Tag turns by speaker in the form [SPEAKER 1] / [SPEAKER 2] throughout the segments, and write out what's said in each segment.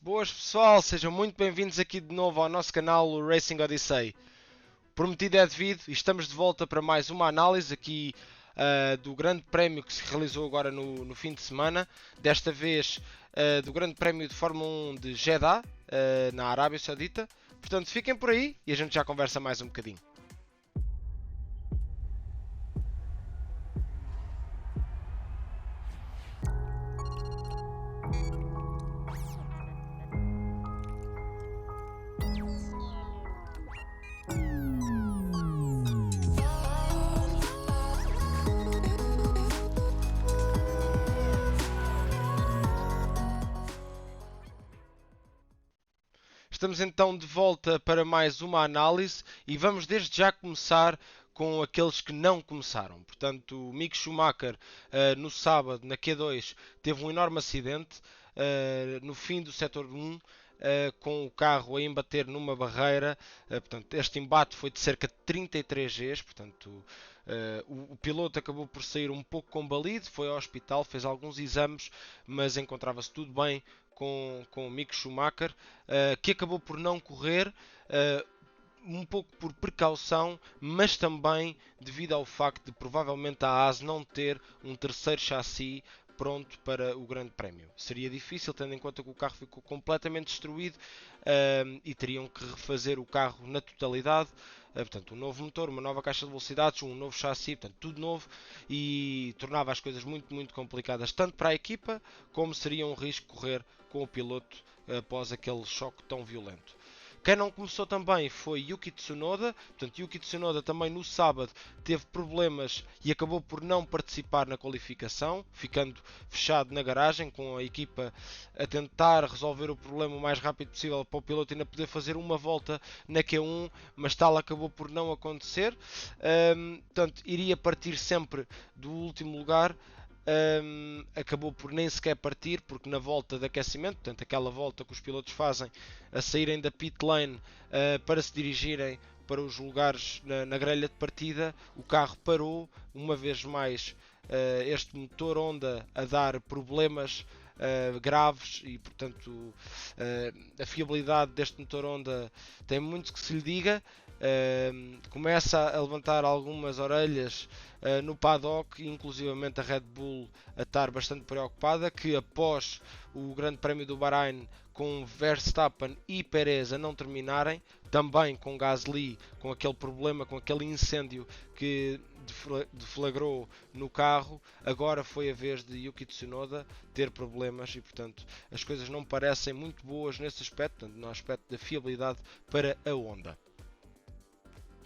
[SPEAKER 1] Boas pessoal, sejam muito bem-vindos aqui de novo ao nosso canal, o Racing Odyssey. Prometido é devido e estamos de volta para mais uma análise aqui do Grande Prémio que se realizou agora no fim de semana. Desta vez do Grande Prémio de Fórmula 1 de Jeddah, na Arábia Saudita. Portanto, fiquem por aí e a gente já conversa mais um bocadinho. Estamos então de volta para mais uma análise e vamos desde já começar com aqueles que não começaram. Portanto, o Mick Schumacher no sábado, na Q2, teve um enorme acidente no fim do setor 1, com o carro a embater numa barreira. Portanto, este embate foi de cerca de 33 Gs. Portanto, o piloto acabou por sair um pouco combalido, foi ao hospital, fez alguns exames, mas encontrava-se tudo bem com o Mick Schumacher, que acabou por não correr, um pouco por precaução, mas também devido ao facto de provavelmente a AS não ter um terceiro chassi pronto para o Grande Prémio. Seria difícil, tendo em conta que o carro ficou completamente destruído e teriam que refazer o carro na totalidade. Portanto, um novo motor, uma nova caixa de velocidades, um novo chassi, portanto, tudo novo, e tornava as coisas muito complicadas, tanto para a equipa, como seria um risco correr com o piloto após aquele choque tão violento. Quem não começou também foi Yuki Tsunoda. Portanto, Yuki Tsunoda também no sábado teve problemas e acabou por não participar na qualificação, ficando fechado na garagem, com a equipa a tentar resolver o problema o mais rápido possível para o piloto ainda poder fazer uma volta na Q1, mas tal acabou por não acontecer. Portanto, iria partir sempre do último lugar. Acabou por nem sequer partir, porque na volta de aquecimento, portanto aquela volta que os pilotos fazem a saírem da pit lane para se dirigirem para os lugares na grelha de partida, o carro parou, uma vez mais este motor Honda a dar problemas graves e portanto a fiabilidade deste motor Honda tem muito que se lhe diga. Começa a levantar algumas orelhas no paddock, inclusivamente a Red Bull a estar bastante preocupada, que após o Grande Prémio do Bahrein, com Verstappen e Perez a não terminarem, também com Gasly, com aquele problema, com aquele incêndio que deflagrou no carro, agora foi a vez de Yuki Tsunoda ter problemas e, portanto, as coisas não parecem muito boas nesse aspecto, portanto, no aspecto da fiabilidade para a Honda.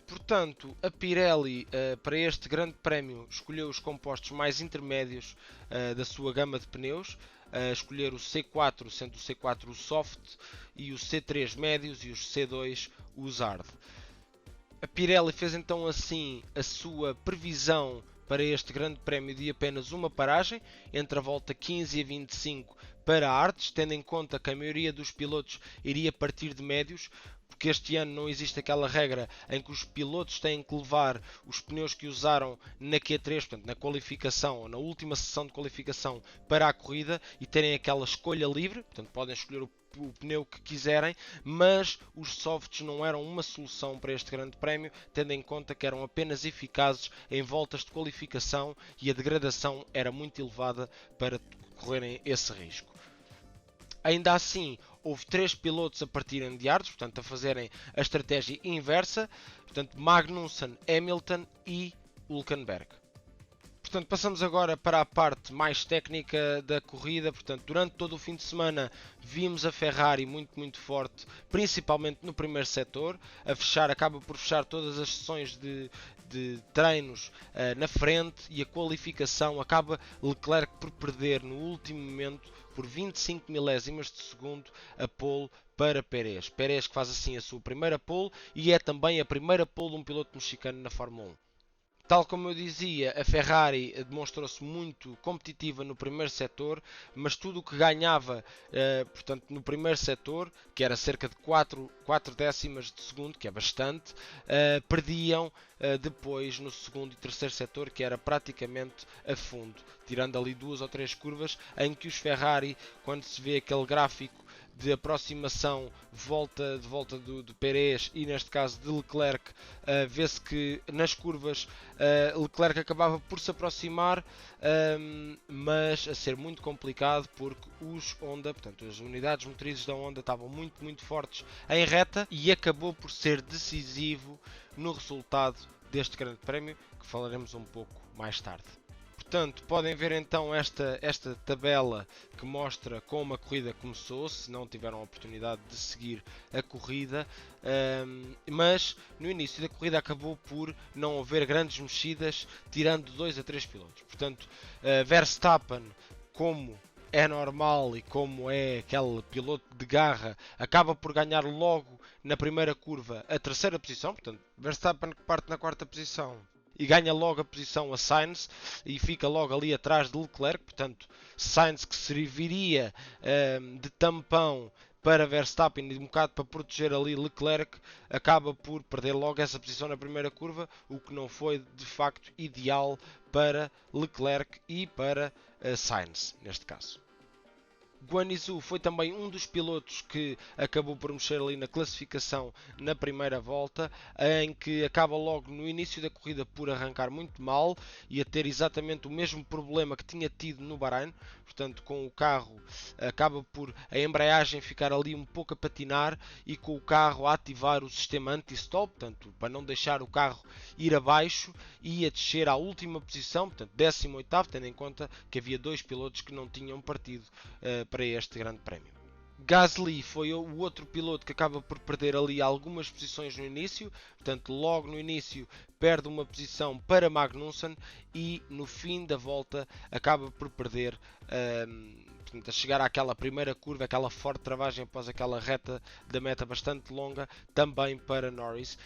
[SPEAKER 1] Portanto, a Pirelli para este grande prémio escolheu os compostos mais intermédios da sua gama de pneus, escolher o C4, sendo o C4 o soft, e o C3 médios e os C2 os hard. A Pirelli fez então assim a sua previsão para este grande prémio de apenas uma paragem, entre a volta 15 e a 25 para hards, tendo em conta que a maioria dos pilotos iria partir de médios, porque este ano não existe aquela regra em que os pilotos têm que levar os pneus que usaram na Q3, portanto na qualificação ou na última sessão de qualificação para a corrida, e terem aquela escolha livre, portanto podem escolher o pneu que quiserem, mas os softs não eram uma solução para este grande prémio, tendo em conta que eram apenas eficazes em voltas de qualificação e a degradação era muito elevada para correrem esse risco. Ainda assim, houve 3 pilotos a partirem de hards, portanto a fazerem a estratégia inversa, portanto Magnussen, Hamilton e Hülkenberg. Portanto, passamos agora para a parte mais técnica da corrida. Portanto, durante todo o fim de semana vimos a Ferrari muito forte, principalmente no primeiro setor, acaba por fechar todas as sessões de treinos na frente, e a qualificação acaba Leclerc por perder no último momento por 25 milésimas de segundo a pole para Pérez. Pérez que faz assim a sua primeira pole e é também a primeira pole de um piloto mexicano na Fórmula 1. Tal como eu dizia, a Ferrari demonstrou-se muito competitiva no primeiro setor, mas tudo o que ganhava portanto, no primeiro setor, que era cerca de 4 décimas de segundo, que é bastante, perdiam depois no segundo e terceiro setor, que era praticamente a fundo, tirando ali 2 ou 3 curvas em que os Ferrari, quando se vê aquele gráfico de aproximação de volta do Pérez e neste caso de Leclerc, vê-se que nas curvas Leclerc acabava por se aproximar, mas a ser muito complicado porque os Honda, portanto as unidades motrizes da Honda estavam muito fortes em reta e acabou por ser decisivo no resultado deste grande prémio, que falaremos um pouco mais tarde. Portanto, podem ver então esta tabela que mostra como a corrida começou, se não tiveram a oportunidade de seguir a corrida, mas no início da corrida acabou por não haver grandes mexidas, tirando 2 a 3 pilotos. Portanto, Verstappen, como é normal e como é aquele piloto de garra, acaba por ganhar logo na primeira curva a terceira posição. Portanto, Verstappen que parte na quarta posição e ganha logo a posição a Sainz e fica logo ali atrás de Leclerc. Portanto, Sainz que serviria de tampão para Verstappen e um bocado para proteger ali Leclerc, acaba por perder logo essa posição na primeira curva, o que não foi de facto ideal para Leclerc e para Sainz neste caso. Guan Yu Zhou foi também um dos pilotos que acabou por mexer ali na classificação na primeira volta, em que acaba logo no início da corrida por arrancar muito mal e a ter exatamente o mesmo problema que tinha tido no Bahrein. Portanto, com o carro acaba por a embreagem ficar ali um pouco a patinar e com o carro a ativar o sistema anti-stall, portanto, para não deixar o carro ir abaixo e a descer à última posição, portanto, 18º, tendo em conta que havia dois pilotos que não tinham partido para este grande prémio. Gasly foi o outro piloto que acaba por perder ali algumas posições no início, portanto logo no início perde uma posição para Magnussen e no fim da volta acaba por perder, portanto, a chegar àquela primeira curva, aquela forte travagem após aquela reta da meta bastante longa, também para Norris.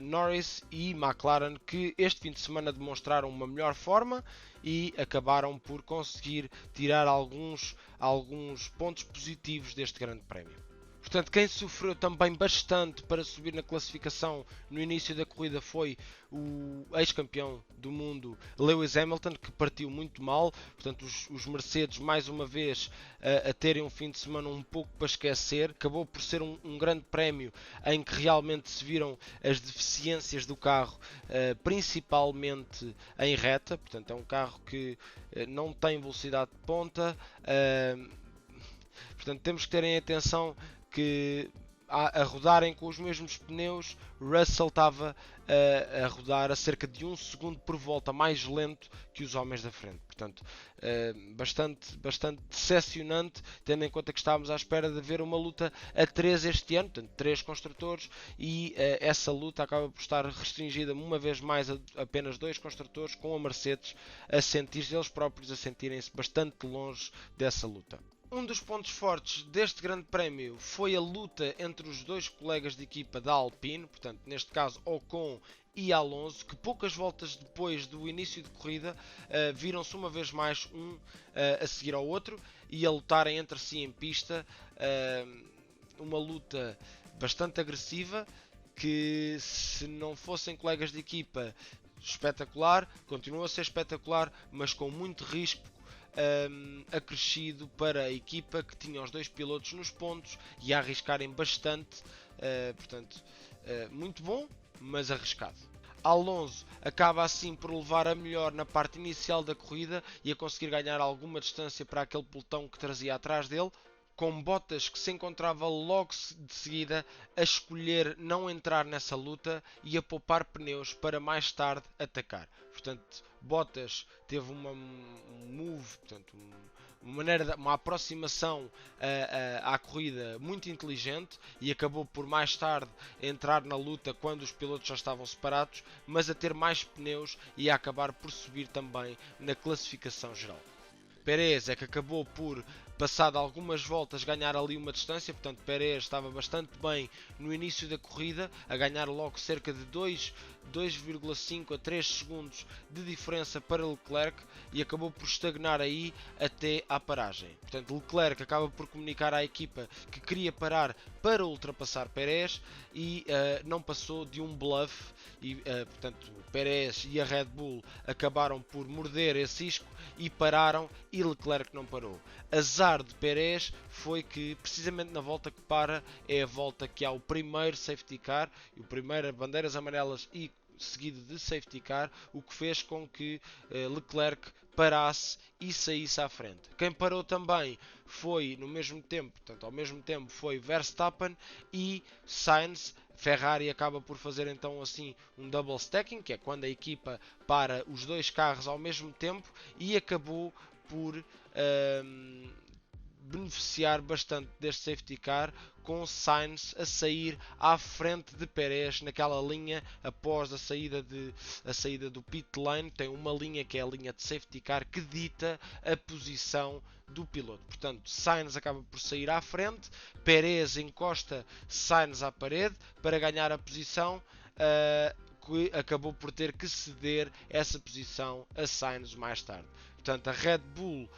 [SPEAKER 1] Norris e McLaren que este fim de semana demonstraram uma melhor forma e acabaram por conseguir tirar alguns pontos positivos deste grande prémio. Portanto, quem sofreu também bastante para subir na classificação no início da corrida foi o ex-campeão do mundo Lewis Hamilton, que partiu muito mal. Portanto, os Mercedes mais uma vez a terem um fim de semana um pouco para esquecer. Acabou por ser um grande prémio em que realmente se viram as deficiências do carro, principalmente em reta. Portanto, é um carro que não tem velocidade de ponta. Portanto, temos que terem atenção que a rodarem com os mesmos pneus, Russell estava a rodar a cerca de 1 segundo por volta mais lento que os homens da frente. Portanto, bastante decepcionante, tendo em conta que estávamos à espera de ver uma luta a 3 este ano, portanto 3 construtores, e essa luta acaba por estar restringida uma vez mais a apenas 2 construtores, com a Mercedes a sentir-se eles próprios a sentirem-se bastante longe dessa luta. Um dos pontos fortes deste grande prémio foi a luta entre os dois colegas de equipa da Alpine, portanto, neste caso Ocon e Alonso, que poucas voltas depois do início de corrida viram-se uma vez mais a seguir ao outro e a lutarem entre si em pista, uma luta bastante agressiva que, se não fossem colegas de equipa, espetacular, continua a ser espetacular, mas com muito risco acrescido para a equipa que tinha os dois pilotos nos pontos e a arriscarem bastante, portanto, muito bom, mas arriscado. Alonso acaba assim por levar a melhor na parte inicial da corrida e a conseguir ganhar alguma distância para aquele pelotão que trazia atrás dele, com Bottas que se encontrava logo de seguida a escolher não entrar nessa luta e a poupar pneus para mais tarde atacar. Portanto, Bottas teve uma move, portanto, uma aproximação à corrida muito inteligente e acabou por mais tarde entrar na luta quando os pilotos já estavam separados, mas a ter mais pneus e a acabar por subir também na classificação geral. Pérez é que acabou por, passado algumas voltas, ganhar ali uma distância, portanto Pérez estava bastante bem no início da corrida, a ganhar logo cerca de 2,5 a 3 segundos de diferença para Leclerc e acabou por estagnar aí até à paragem. Portanto, Leclerc acaba por comunicar à equipa que queria parar para ultrapassar Pérez e não passou de um bluff e, portanto, Pérez e a Red Bull acabaram por morder esse isco e pararam e Leclerc não parou. Azar azar de Pérez foi que, precisamente na volta que para, é a volta que há o primeiro safety car, e o primeiro bandeiras amarelas e seguido de safety car, o que fez com que Leclerc parasse e saísse à frente. Quem parou também foi no mesmo tempo, portanto, ao mesmo tempo foi Verstappen e Sainz. Ferrari acaba por fazer então assim um double stacking, que é quando a equipa para os dois carros ao mesmo tempo, e acabou por beneficiar bastante deste safety car, com Sainz a sair à frente de Pérez naquela linha após a saída do pit lane. Tem uma linha que é a linha de safety car que dita a posição do piloto. Portanto, Sainz acaba por sair à frente, Pérez encosta Sainz à parede para ganhar a posição, que acabou por ter que ceder essa posição a Sainz mais tarde. Portanto, a Red Bull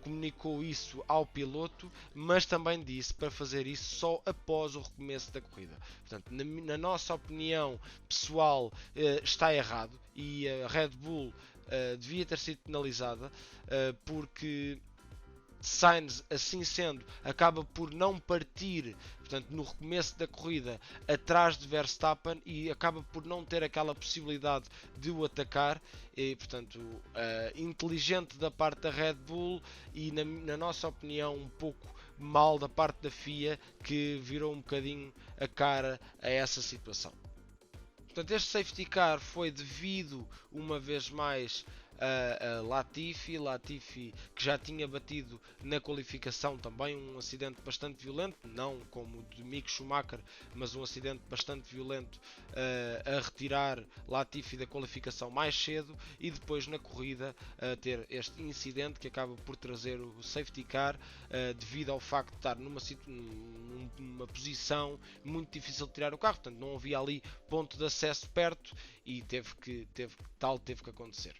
[SPEAKER 1] comunicou isso ao piloto, mas também disse para fazer isso só após o recomeço da corrida. Portanto, na nossa opinião pessoal, está errado, e a Red Bull devia ter sido penalizada, porque Sainz, assim sendo, acaba por não partir, portanto, no recomeço da corrida atrás de Verstappen, e acaba por não ter aquela possibilidade de o atacar. E, portanto, inteligente da parte da Red Bull, e na nossa opinião um pouco mal da parte da FIA, que virou um bocadinho a cara a essa situação. Portanto, este safety car foi devido, uma vez mais, a Latifi, que já tinha batido na qualificação também um acidente bastante violento, não como o de Mick Schumacher, mas um acidente bastante violento, a retirar Latifi da qualificação mais cedo, e depois na corrida ter este incidente que acaba por trazer o safety car, devido ao facto de estar numa posição muito difícil de tirar o carro. Portanto, não havia ali ponto de acesso perto, e teve que acontecer.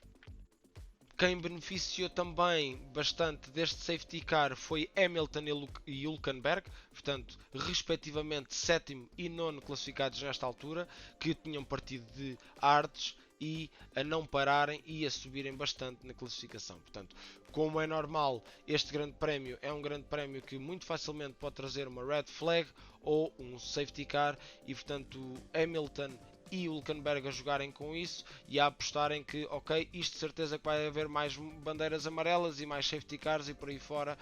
[SPEAKER 1] Quem beneficiou também bastante deste safety car foi Hamilton e Hülkenberg, portanto, respectivamente 7º e 9º classificados nesta altura, que tinham partido de hards e a não pararem e a subirem bastante na classificação. Portanto, como é normal, este grande prémio é um grande prémio que muito facilmente pode trazer uma red flag ou um safety car, e portanto Hamilton e o Hülkenberg a jogarem com isso e a apostarem que, ok, isto de certeza que vai haver mais bandeiras amarelas e mais safety cars e por aí fora.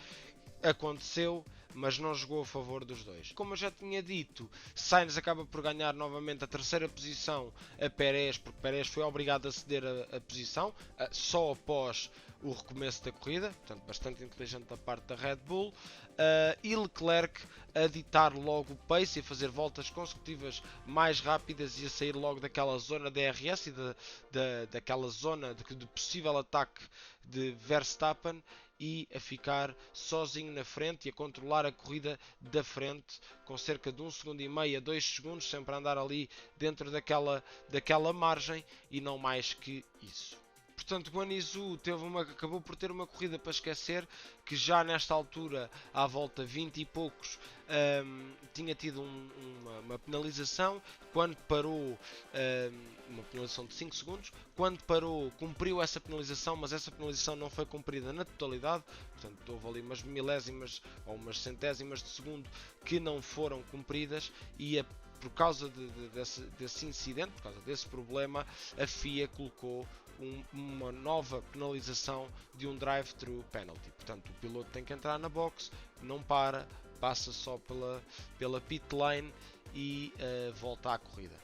[SPEAKER 1] Aconteceu, mas não jogou a favor dos dois. Como eu já tinha dito, Sainz acaba por ganhar novamente a terceira posição a Pérez, porque Pérez foi obrigado a ceder a posição só após o recomeço da corrida, portanto bastante inteligente da parte da Red Bull, e Leclerc a ditar logo o pace e a fazer voltas consecutivas mais rápidas e a sair logo daquela zona de DRS e daquela zona de possível ataque de Verstappen, e a ficar sozinho na frente e a controlar a corrida da frente com cerca de 1,5 segundos a 2 segundos, sempre a andar ali dentro daquela margem e não mais que isso. Portanto, Guanizu acabou por ter uma corrida para esquecer, que já nesta altura, à volta 20 e poucos, tinha tido uma penalização. Quando parou, uma penalização de 5 segundos, quando parou cumpriu essa penalização, mas essa penalização não foi cumprida na totalidade, portanto houve ali umas milésimas ou umas centésimas de segundo que não foram cumpridas, e por causa desse incidente, por causa desse problema, a FIA colocou uma nova penalização de um drive-thru penalty. Portanto, o piloto tem que entrar na box, não passa só pela pit lane e volta à corrida.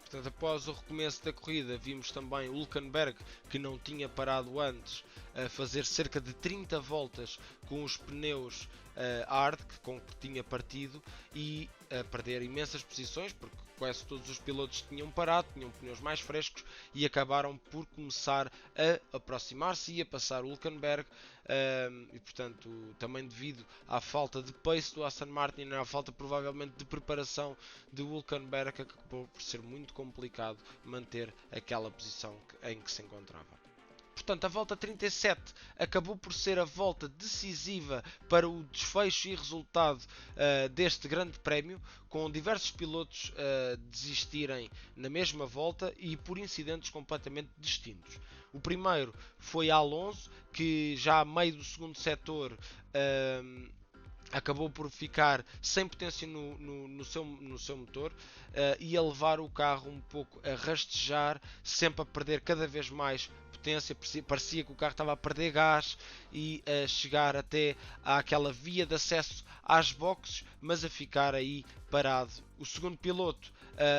[SPEAKER 1] Portanto, após o recomeço da corrida, vimos também o Hülkenberg, que não tinha parado antes, a fazer cerca de 30 voltas com os pneus hard, com que tinha partido, e a perder imensas posições, porque quase todos os pilotos tinham parado, tinham pneus mais frescos, e acabaram por começar a aproximar-se e a passar o Hülkenberg, e portanto também devido à falta de pace do Aston Martin, à falta provavelmente de preparação de Hülkenberg, acabou por ser muito complicado manter aquela posição em que se encontrava. Portanto, a volta 37 acabou por ser a volta decisiva para o desfecho e resultado deste grande prémio, com diversos pilotos desistirem na mesma volta e por incidentes completamente distintos. O primeiro foi Alonso, que já a meio do segundo setor acabou por ficar sem potência no seu motor e a levar o carro um pouco a rastejar, sempre a perder cada vez mais potência. Parecia que o carro estava a perder gás e a chegar até àquela via de acesso às boxes, mas a ficar aí parado. O segundo piloto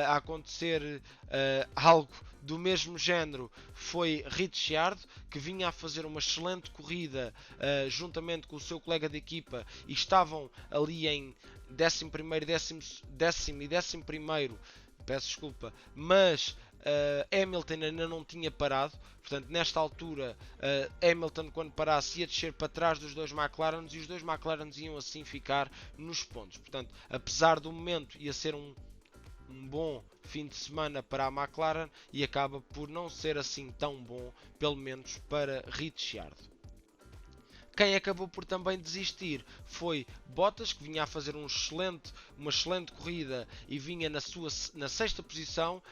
[SPEAKER 1] a acontecer algo do mesmo género foi Ricciardo, que vinha a fazer uma excelente corrida juntamente com o seu colega de equipa e estavam ali em 11º, décimo e 11º, peço desculpa, mas Hamilton ainda não tinha parado. Portanto, nesta altura, Hamilton, quando parasse, ia descer para trás dos dois McLaren e os dois McLaren iam assim ficar nos pontos. Portanto, apesar do momento, ia ser um bom fim de semana para a McLaren e acaba por não ser assim tão bom, pelo menos para Ricciardo. Quem acabou por também desistir foi Bottas, que vinha a fazer uma excelente corrida e vinha na sexta posição,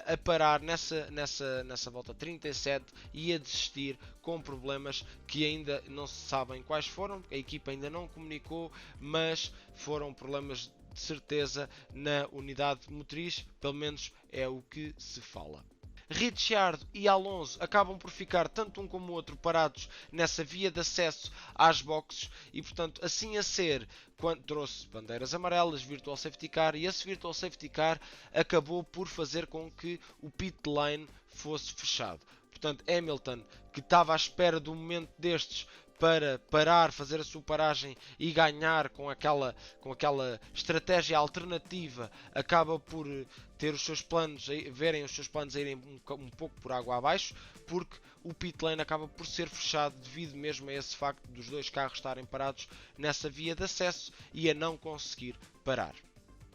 [SPEAKER 1] a parar nessa volta 37 e a desistir com problemas que ainda não se sabem quais foram, a equipa ainda não comunicou, mas foram problemas de certeza na unidade motriz, pelo menos é o que se fala. Ricciardo e Alonso acabam por ficar tanto um como o outro parados nessa via de acesso às boxes e, portanto, assim a ser, quando trouxe bandeiras amarelas, Virtual Safety Car, e esse Virtual Safety Car acabou por fazer com que o pit lane fosse fechado. Portanto, Hamilton, que estava à espera de um momento destes para parar, fazer a sua paragem e ganhar com aquela estratégia alternativa, acaba por ter os seus planos, verem os seus planos a irem um pouco por água abaixo, porque o pit lane acaba por ser fechado devido mesmo a esse facto dos dois carros estarem parados nessa via de acesso e a não conseguir parar.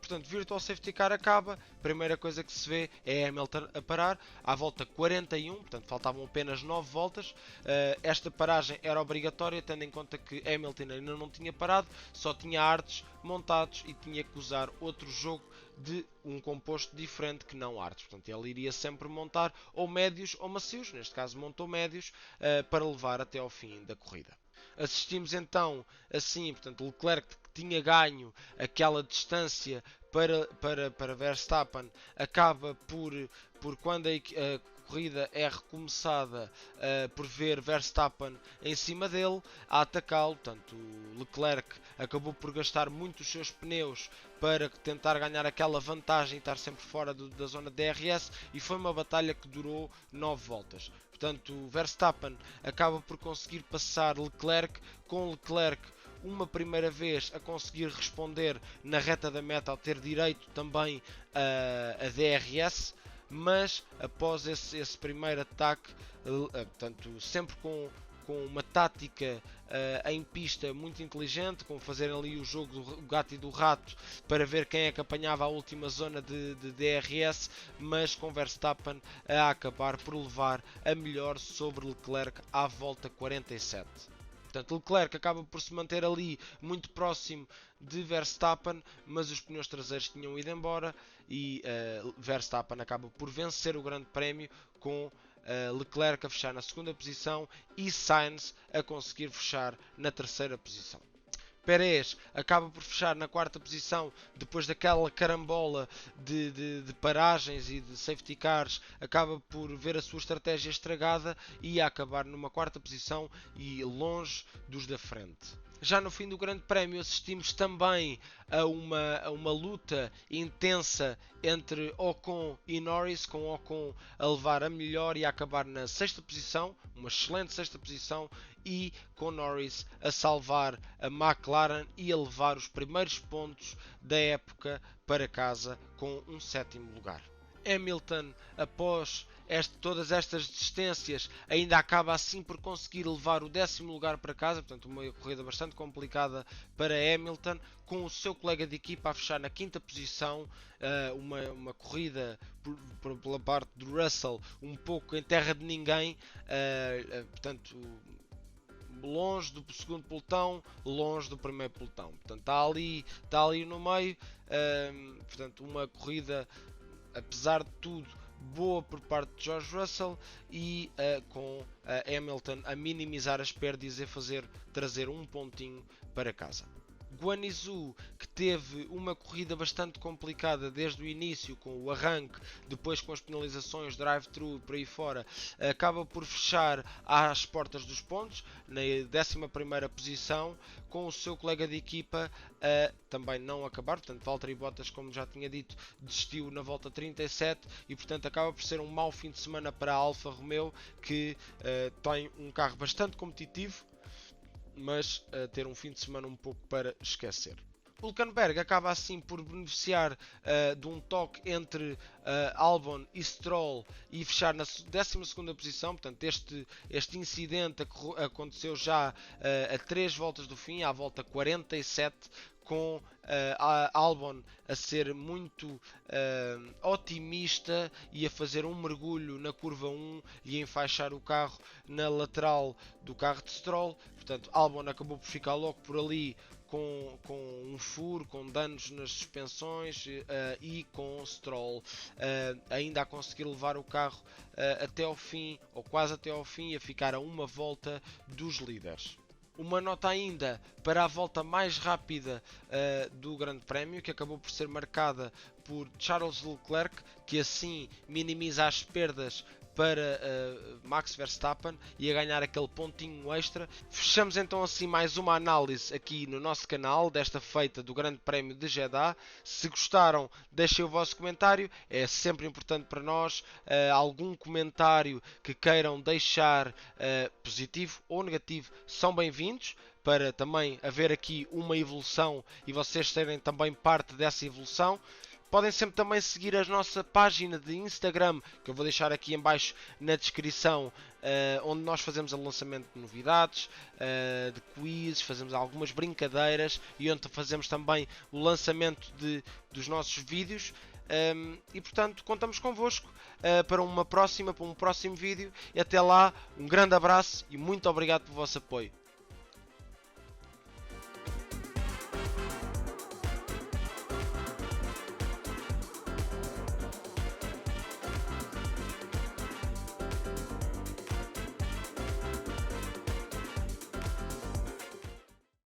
[SPEAKER 1] Portanto, Virtual Safety Car acaba, primeira coisa que se vê é Hamilton a parar, à volta 41, portanto faltavam apenas 9 voltas. Esta paragem era obrigatória, tendo em conta que Hamilton ainda não tinha parado, só tinha hards montados e tinha que usar outro jogo de um composto diferente que não hards. Portanto, ele iria sempre montar ou médios ou macios, neste caso montou médios, para levar até ao fim da corrida. Assistimos então assim, portanto, Leclerc, que tinha ganho aquela distância para Verstappen, acaba por quando a corrida é recomeçada, por ver Verstappen em cima dele a atacá-lo. Portanto, Leclerc acabou por gastar muito os seus pneus para tentar ganhar aquela vantagem e estar sempre fora da zona de DRS, e foi uma batalha que durou 9 voltas. Portanto, Verstappen acaba por conseguir passar Leclerc, com Leclerc uma primeira vez a conseguir responder na reta da meta, ao ter direito também a DRS, mas após esse primeiro ataque, portanto, sempre com uma tática em pista muito inteligente, com fazer ali o jogo do gato e do rato para ver quem é que apanhava a última zona de DRS, mas com Verstappen a acabar por levar a melhor sobre Leclerc à volta 47. Portanto, Leclerc acaba por se manter ali muito próximo de Verstappen, mas os pneus traseiros tinham ido embora e Verstappen acaba por vencer o Grande Prémio, com Leclerc a fechar na segunda posição e Sainz a conseguir fechar na terceira posição. Pérez acaba por fechar na quarta posição depois daquela carambola de paragens e de safety cars, acaba por ver a sua estratégia estragada e a acabar numa quarta posição e longe dos da frente. Já no fim do Grande Prémio assistimos também a uma luta intensa entre Ocon e Norris, com Ocon a levar a melhor e a acabar na sexta posição, uma excelente sexta posição, e com Norris a salvar a McLaren e a levar os primeiros pontos da época para casa com um sétimo lugar. Hamilton, após todas estas desistências, ainda acaba assim por conseguir levar o décimo lugar para casa, portanto uma corrida bastante complicada para Hamilton, com o seu colega de equipa a fechar na quinta posição, uma corrida pela parte do Russell um pouco em terra de ninguém, portanto longe do segundo pelotão, longe do primeiro pelotão, portanto está ali no meio, portanto uma corrida, apesar de tudo, boa por parte de George Russell e com Hamilton a minimizar as perdas e trazer um pontinho para casa. Guan Yu Zhou, que teve uma corrida bastante complicada desde o início, com o arranque, depois com as penalizações, drive-thru, por aí fora, acaba por fechar às portas dos pontos, na 11ª posição, com o seu colega de equipa a também não acabar. Portanto, Valtteri Bottas, como já tinha dito, desistiu na volta 37 e, portanto, acaba por ser um mau fim de semana para a Alfa Romeo, que tem um carro bastante competitivo, mas ter um fim de semana um pouco para esquecer. Hülkenberg acaba assim por beneficiar de um toque entre Albon e Stroll e fechar na 12ª posição. Portanto, este incidente aconteceu já a 3 voltas do fim, à volta 47, com Albon a ser muito otimista e a fazer um mergulho na curva 1 e a enfaixar o carro na lateral do carro de Stroll. Portanto, Albon acabou por ficar logo por ali com um furo, com danos nas suspensões e com Stroll ainda a conseguir levar o carro até ao fim, ou quase até ao fim, e a ficar a uma volta dos líderes. Uma nota ainda para a volta mais rápida do Grande Prémio, que acabou por ser marcada por Charles Leclerc, que assim minimiza as perdas para Max Verstappen e a ganhar aquele pontinho extra. Fechamos então assim mais uma análise aqui no nosso canal, desta feita do Grande Prémio de Jeddah. Se gostaram, deixem o vosso comentário, é sempre importante para nós. Algum comentário que queiram deixar, positivo ou negativo, são bem-vindos, para também haver aqui uma evolução e vocês serem também parte dessa evolução. Podem sempre também seguir a nossa página de Instagram, que eu vou deixar aqui em baixo na descrição, onde nós fazemos o lançamento de novidades, de quizzes, fazemos algumas brincadeiras e onde fazemos também o lançamento dos nossos vídeos. E portanto contamos convosco para um próximo vídeo. E até lá, um grande abraço e muito obrigado pelo vosso apoio.